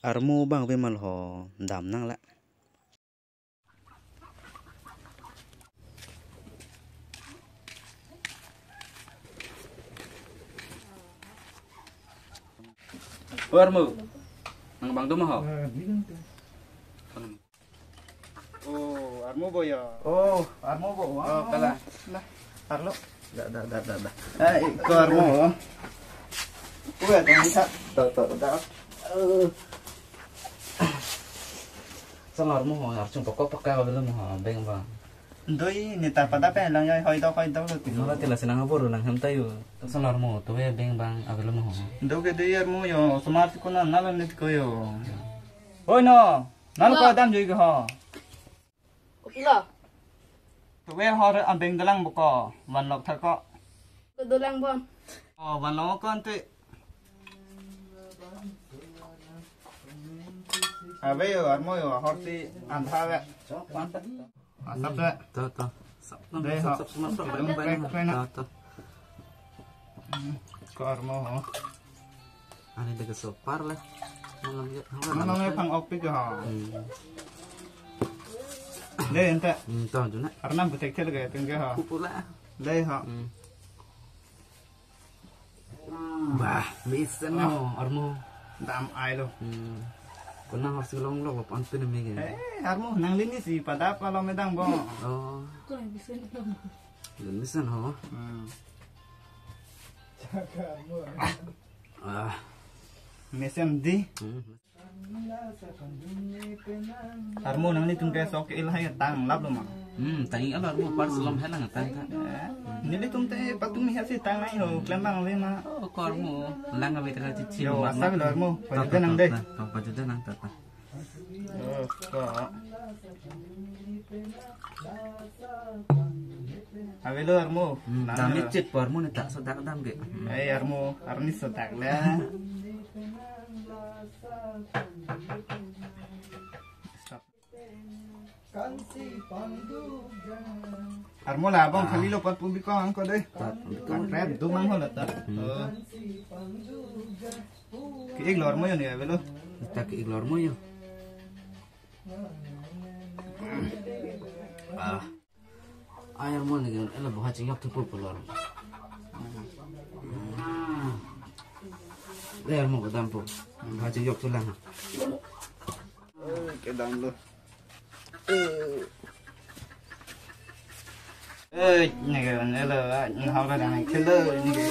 Armu bang vimal ho dam nang la. Armu, nang bang tu mah ho. Oh, armu boya. Oh, armu bo. Oh, kala. Lah, Arlo. dah. Ko armu. Uwe tong sa. Da. Salar mo ho, archung pokok pakai kabel mo ho, beng bang. Doi ni ta pada pe lang yai hoi do lo ti. Nala tila sinang aboro nang ham tayo. Salar mo to we beng bang abel mo ho. Do ke dei armu yo, smart ko na nala nit ko yo. Hoi no. Nal ko dam joi ko ho. Lo, To we ho am beng dalang buko. Wan lok tha ko. kedulang bon. Oh, wan lo ko ante. Abe yo armu yo horti antha ve. Sap ve. Ta. Sap. Đây họ. Sap sap Beng beng beng. Ta. Ko armu ho. Ani daga sopar lah. Malam ya. Nó nghe phang ok pi ko ho. Đây ente. Ta juna. Arnam betek thel ge teng ge ho. Kupula. Đây ho. Bah, bisa no armo. Dam ai lo. Kuna harus long long apa antu nih mega. Armu nang lini si pada kalau medang bo. Oh, Tuh yang bisa belum. bisa no. Ah, Mesem di. Armu nang ni tungke sok ilhai tang lap lo ma. Tangi apa armo par selam helang tang kan. Ni li tungte patung mi hasi tang nai ho klembang le ma. Oh, kormo. Lang apa itu cici. Yo asa lo armu. Pada nang de. Apa juga nang tata. Oh, ko. Avelo armu. Dami cek kormo nih tak sedak dam ge. Armu arni sotak le. Armo la bang khali lo pat pubi ko ang ko dei. Kan red du mang ho la ta. Ki ek lor mo yo ni avelo. Tak ke iglor mo yo. Air mo nih kan, elah bawa cingap tu pul pulor. Air mo kadam po, bawa cingap tu lang. Cái đầm luôn. Này cái này là học cái này cái lơ này cái